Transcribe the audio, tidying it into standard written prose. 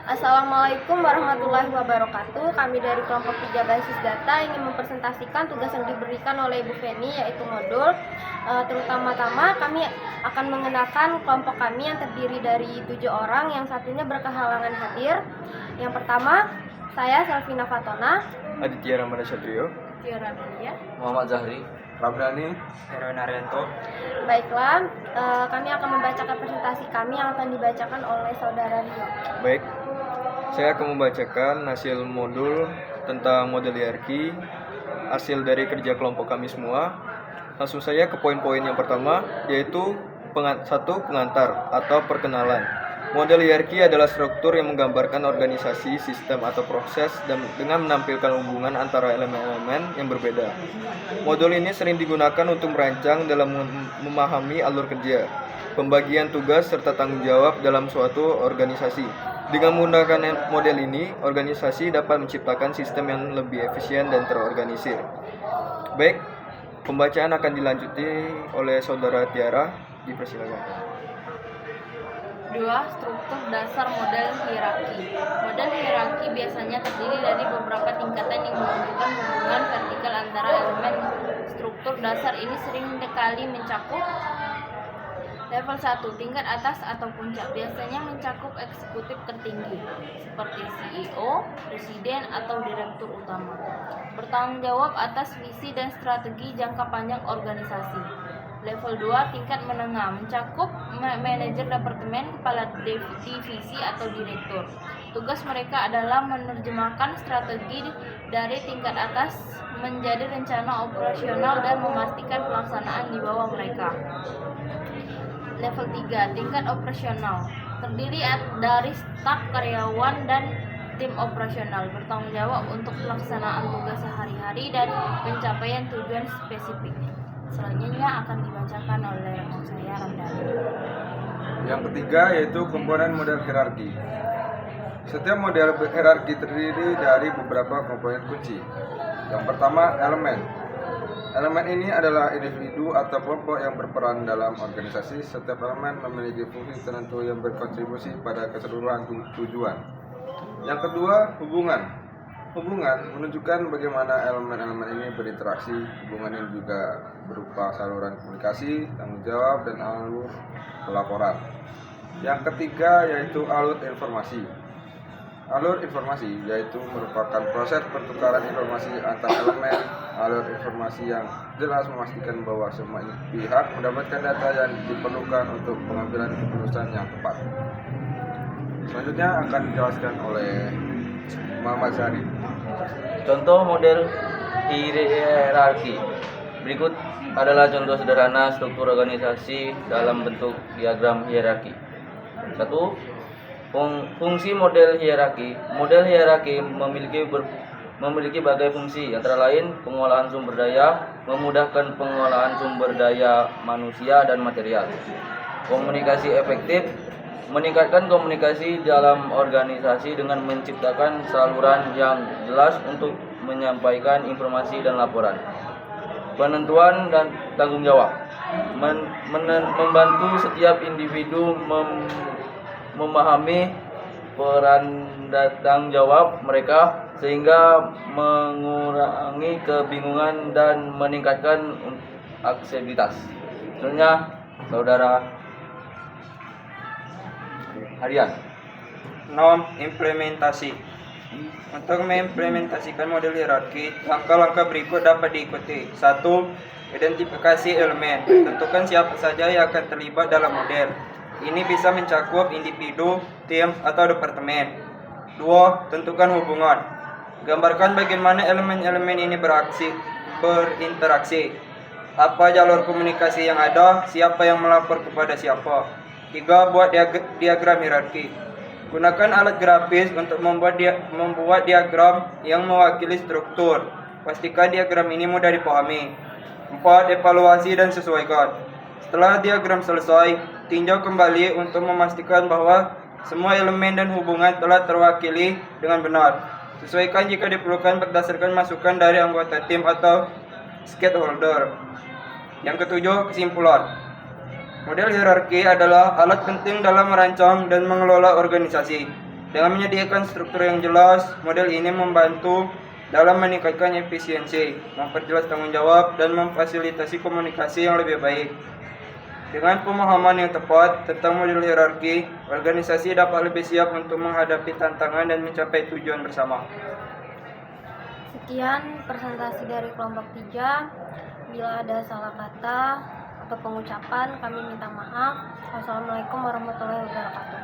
Assalamualaikum warahmatullahi wabarakatuh. Kami dari kelompok 3 basis data ingin mempresentasikan tugas yang diberikan oleh Ibu Feni, yaitu modul. Terutama-tama kami akan mengenalkan kelompok kami yang terdiri dari 7 orang yang satunya berkehalangan hadir. Yang pertama, saya Selvina Fatona, Aditya Ramada Satrio, Tiara Melia, Muhammad Zahri, Ramdhani, Heroin Arianto. Baiklah, kami akan membacakan presentasi kami yang akan dibacakan oleh saudara Rio. Baik, saya akan membacakan hasil modul tentang model hierarki, hasil dari kerja kelompok kami semua. Langsung saja ke poin-poin yang pertama, yaitu pengantar atau perkenalan. Model hierarki adalah struktur yang menggambarkan organisasi, sistem, atau proses dan dengan menampilkan hubungan antara elemen-elemen yang berbeda. Modul ini sering digunakan untuk merancang dalam memahami alur kerja, pembagian tugas, serta tanggung jawab dalam suatu organisasi. Dengan menggunakan model ini, organisasi dapat menciptakan sistem yang lebih efisien dan terorganisir. Baik, pembacaan akan dilanjuti oleh saudara Tiara. Dipersilakan. 2. Struktur dasar model hierarki. Model hierarki biasanya terdiri dari beberapa tingkatan yang menunjukkan hubungan vertikal antara elemen. Struktur dasar ini sering kali mencakup level 1, tingkat atas atau puncak, biasanya mencakup eksekutif tertinggi, seperti CEO, presiden, atau direktur utama. Bertanggung jawab atas visi dan strategi jangka panjang organisasi. Level 2, tingkat menengah, mencakup manajer departemen, kepala divisi, atau direktur. Tugas mereka adalah menerjemahkan strategi dari tingkat atas menjadi rencana operasional dan memastikan pelaksanaan di bawah mereka. Level 3, tingkat operasional, terdiri dari staf, karyawan, dan tim operasional, bertanggung jawab untuk pelaksanaan tugas sehari-hari dan pencapaian tujuan spesifik. Selanjutnya akan dibacakan oleh rekan saya, Ramdhani. Yang ketiga yaitu komponen model hierarki. Setiap model hierarki terdiri dari beberapa komponen kunci. Yang pertama, elemen. Elemen ini adalah individu atau kelompok yang berperan dalam organisasi. Setiap elemen memiliki fungsi tertentu yang berkontribusi pada keseluruhan tujuan. Yang kedua, hubungan. Hubungan menunjukkan bagaimana elemen-elemen ini berinteraksi. Hubungan ini juga berupa saluran komunikasi, tanggung jawab, dan alur pelaporan. Yang ketiga yaitu alur informasi. Alur informasi yaitu merupakan proses pertukaran informasi antar elemen. Alur informasi yang jelas memastikan bahwa semua pihak mendapatkan data yang diperlukan untuk pengambilan keputusan yang tepat. Selanjutnya akan dijelaskan oleh Muhammad Zahri. Contoh model hierarki. Berikut adalah contoh sederhana struktur organisasi dalam bentuk diagram hierarki. 1. Fungsi model hierarki. Model hierarki memiliki berbagai fungsi, antara lain pengolahan sumber daya, memudahkan pengolahan sumber daya manusia dan material. Komunikasi efektif, meningkatkan komunikasi dalam organisasi dengan menciptakan saluran yang jelas untuk menyampaikan informasi dan laporan. Penentuan dan tanggung jawab, membantu setiap individu memahami peran dan tanggung jawab mereka sehingga mengurangi kebingungan dan meningkatkan aksesibilitas. Selanjutnya, saudara Harian. Norm implementasi. Untuk mengimplementasikan model hierarki, langkah-langkah berikut dapat diikuti. 1. Identifikasi elemen. Tentukan siapa saja yang akan terlibat dalam model. Ini bisa mencakup individu, tim, atau departemen. 2. Tentukan hubungan. Gambarkan bagaimana elemen-elemen ini berinteraksi. Apa jalur komunikasi yang ada, siapa yang melapor kepada siapa. 3. Buat diagram hierarki. Gunakan alat grafis untuk membuat diagram yang mewakili struktur. Pastikan diagram ini mudah dipahami. 4. Evaluasi dan sesuaikan. Setelah diagram selesai, tinjau kembali untuk memastikan bahwa semua elemen dan hubungan telah terwakili dengan benar. Sesuaikan jika diperlukan berdasarkan masukan dari anggota tim atau stakeholder. Yang ketujuh, kesimpulan. Model hierarki adalah alat penting dalam merancang dan mengelola organisasi. Dengan menyediakan struktur yang jelas, model ini membantu dalam meningkatkan efisiensi, memperjelas tanggung jawab, dan memfasilitasi komunikasi yang lebih baik. Dengan pemahaman yang tepat tentang model hierarki, organisasi dapat lebih siap untuk menghadapi tantangan dan mencapai tujuan bersama. Sekian presentasi dari kelompok 3. Bila ada salah kata atau pengucapan, kami minta maaf. Wassalamualaikum warahmatullahi wabarakatuh.